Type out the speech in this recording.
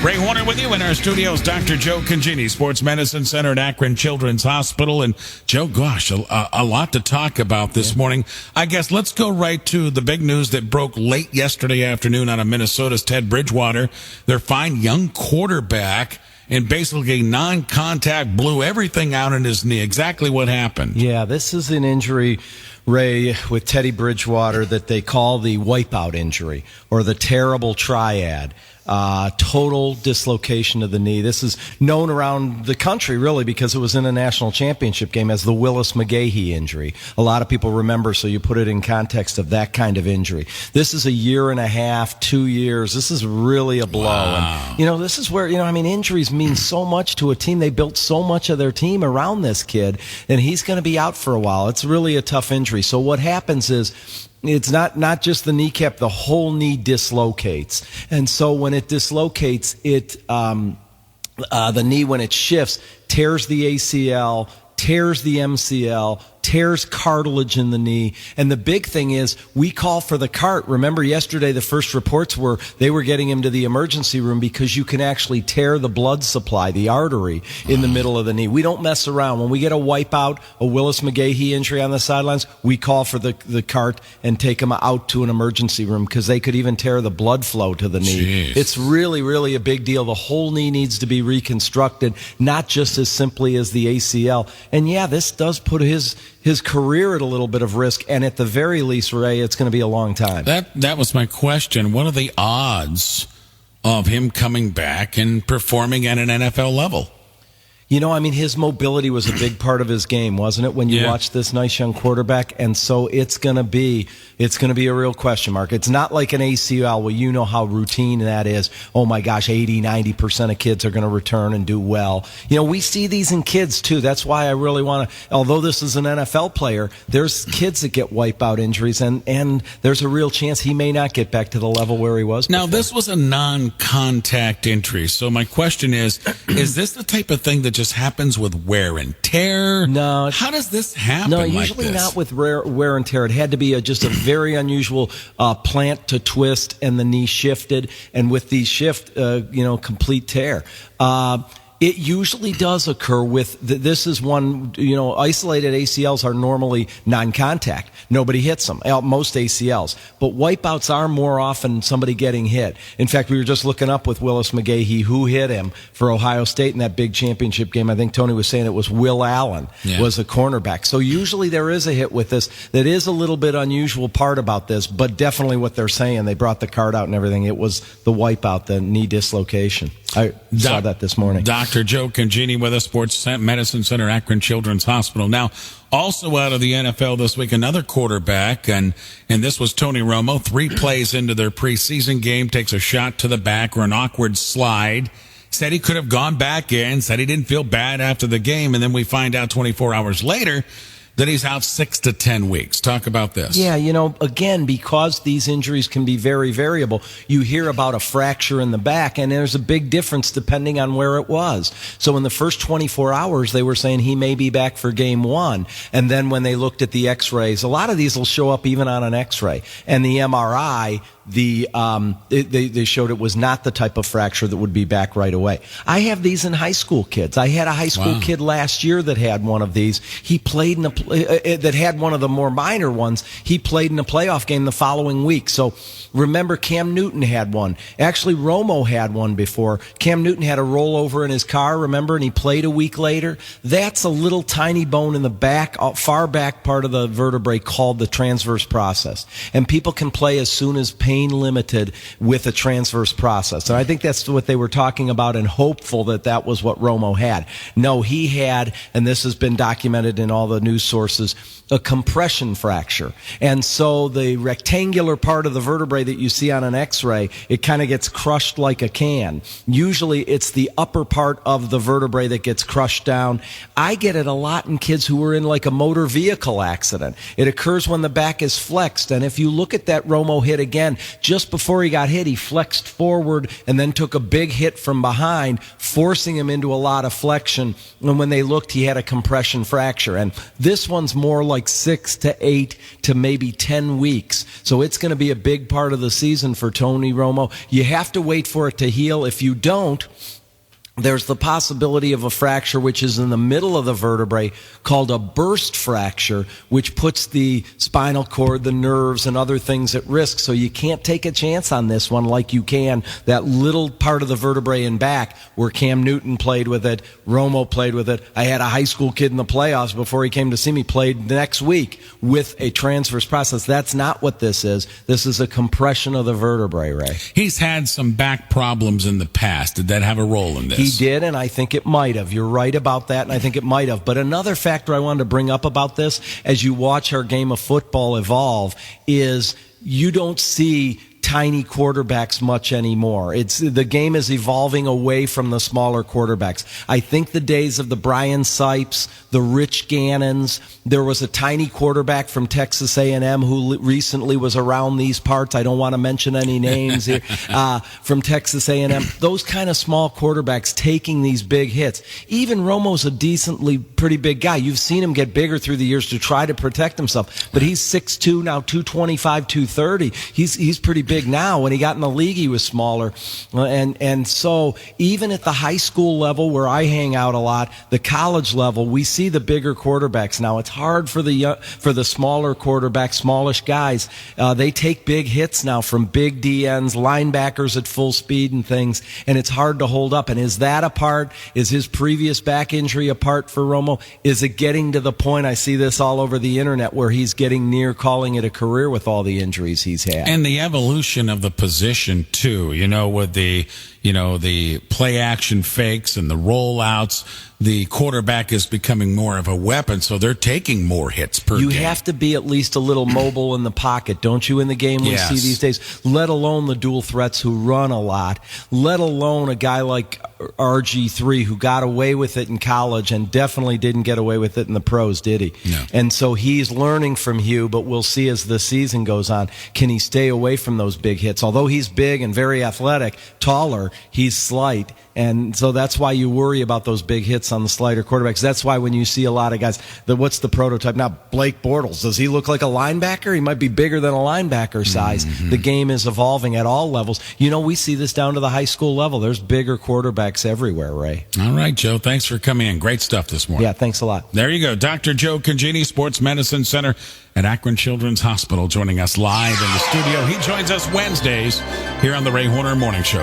Ray Horner with you in our studios. Dr. Joe Congeni, Sports Medicine Center at Akron Children's Hospital. And Joe, gosh, a lot to talk about this morning. I guess let's go right to the big news that broke late yesterday afternoon out of Minnesota's Teddy Bridgewater. Their fine young quarterback, and basically non-contact, blew everything out in his knee. Exactly what happened. Yeah, this is an injury, Ray, with Teddy Bridgewater that they call the wipeout injury or the terrible triad. Total dislocation of the knee. This is known around the country, really, because it was in a national championship game as the Willis McGahee injury. A lot of people remember, so you put it in context of that kind of injury. This is a year and a half, 2 years. This is really a blow. Wow. And, this is where, injuries mean so much to a team. They built so much of their team around this kid, and he's going to be out for a while. It's really a tough injury. So what happens is, it's not just the kneecap, the whole knee dislocates. And so when it dislocates, the knee, when it shifts, tears the ACL, tears the MCL, tears cartilage in the knee. And the big thing is we call for the cart. Remember yesterday the first reports were they were getting him to the emergency room because you can actually tear the blood supply, the artery in the middle of the knee. We don't mess around. When we get a wipeout, a Willis McGahee injury on the sidelines, we call for the cart and take him out to an emergency room because they could even tear the blood flow to the knee. Jeez. It's really, really a big deal. The whole knee needs to be reconstructed, not just as simply as the ACL. And yeah, this does put his career at a little bit of risk, and at the very least, Ray, it's going to be a long time. That was my question. What are the odds of him coming back and performing at an NFL level? His mobility was a big part of his game, wasn't it, when you watch this nice young quarterback? And so it's going to be a real question mark. It's not like an ACL where you know how routine that is. Oh, my gosh, 80-90% of kids are going to return and do well. We see these in kids, too. That's why I really want to, although this is an NFL player, there's kids that get wipeout injuries, and there's a real chance he may not get back to the level where he was before. Now, this was a non-contact injury. So my question is this the type of thing that just happens with wear and tear? No. How does this happen? No, usually like this? not with wear and tear. It had to be just a very unusual plant to twist, and the knee shifted, and with the shift, complete tear. It usually does occur with, this is one, isolated ACLs are normally non-contact. Nobody hits them, most ACLs. But wipeouts are more often somebody getting hit. In fact, we were just looking up with Willis McGahee who hit him for Ohio State in that big championship game. I think Tony was saying it was Will Allen was the cornerback. So usually there is a hit with this. That is a little bit unusual part about this, but definitely what they're saying. They brought the card out and everything. It was the wipeout, the knee dislocation. I saw that this morning. Dr. Joe Congeni with us, Sports Medicine Center, Akron Children's Hospital. Now, also out of the NFL this week, another quarterback, and this was Tony Romo. 3 plays into their preseason game, takes a shot to the back or an awkward slide. Said he could have gone back in, said he didn't feel bad after the game, and then we find out 24 hours later that he's out 6 to 10 weeks. Talk about this. Yeah, again, because these injuries can be very variable, you hear about a fracture in the back, and there's a big difference depending on where it was. So in the first 24 hours, they were saying he may be back for game 1. And then when they looked at the x-rays, a lot of these will show up even on an x-ray. And the MRI, they showed it was not the type of fracture that would be back right away. I have these in high school kids. I had a high school kid last year that had one of these. He played that had one of the more minor ones. He played in a playoff game the following week. So remember, Cam Newton had one. Actually, Romo had one before. Cam Newton had a rollover in his car, remember, and he played a week later. That's a little tiny bone in the back, far back part of the vertebrae called the transverse process. And people can play as soon as pain limited with a transverse process. And I think that's what they were talking about, and hopeful that was what Romo had. No, he had, and this has been documented in all the news sources, a compression fracture. And so the rectangular part of the vertebrae that you see on an x-ray, it kind of gets crushed like a can. Usually it's the upper part of the vertebrae that gets crushed down. I get it a lot in kids who were in like a motor vehicle accident. It occurs when the back is flexed. And if you look at that Romo hit again, just before he got hit, he flexed forward and then took a big hit from behind, forcing him into a lot of flexion. And when they looked, he had a compression fracture. And this one's more like 6 to 8 to maybe 10 weeks. So it's going to be a big part of the season for Tony Romo. You have to wait for it to heal. If you don't, there's the possibility of a fracture which is in the middle of the vertebrae called a burst fracture, which puts the spinal cord, the nerves, and other things at risk. So you can't take a chance on this one like you can that little part of the vertebrae in back where Cam Newton played with it, Romo played with it. I had a high school kid in the playoffs before he came to see me, played next week with a transverse process. That's not what this is. This is a compression of the vertebrae, Ray. He's had some back problems in the past. Did that have a role in this? He did, and I think it might have. You're right about that, and I think it might have. But another factor I wanted to bring up about this, as you watch our game of football evolve, is you don't see tiny quarterbacks much anymore. The game is evolving away from the smaller quarterbacks. I think the days of the Brian Sipes, the Rich Gannons, there was a tiny quarterback from Texas A&M who recently was around these parts. I don't want to mention any names here, from Texas A&M. Those kind of small quarterbacks taking these big hits. Even Romo's a decently pretty big guy. You've seen him get bigger through the years to try to protect himself. But he's 6'2", now 225, 230. He's pretty big now. When he got in the league, he was smaller. And so even at the high school level where I hang out a lot, the college level, we see the bigger quarterbacks now. It's hard for the smaller quarterbacks, smallish guys. They take big hits now from big DNs, linebackers at full speed and things, and it's hard to hold up. And is that a part? Is his previous back injury a part for Romo? Is it getting to the point, I see this all over the internet, where he's getting near calling it a career with all the injuries he's had? And the evolution of the position too, with the play action fakes and the rollouts, the quarterback is becoming more of a weapon, so they're taking more hits per game. You have to be at least a little mobile in the pocket, don't you, in the game we see these days? Let alone the dual threats who run a lot, let alone a guy like RG3 who got away with it in college and definitely didn't get away with it in the pros, did he? No. And so he's learning from Hugh, but we'll see as the season goes on, can he stay away from those big hits? Although he's big and very athletic, taller, he's slight. And so that's why you worry about those big hits on the slider quarterbacks. That's why when you see a lot of guys, what's the prototype now? Blake Bortles. Does he look like a linebacker? He might be bigger than a linebacker size. Mm-hmm. The game is evolving at all levels. We see this down to the high school level. There's bigger quarterbacks everywhere, Ray. All right, Joe. Thanks for coming in. Great stuff this morning. Yeah, thanks a lot. There you go. Dr. Joe Congeni, Sports Medicine Center at Akron Children's Hospital, joining us live in the studio. He joins us Wednesdays here on the Ray Horner Morning Show.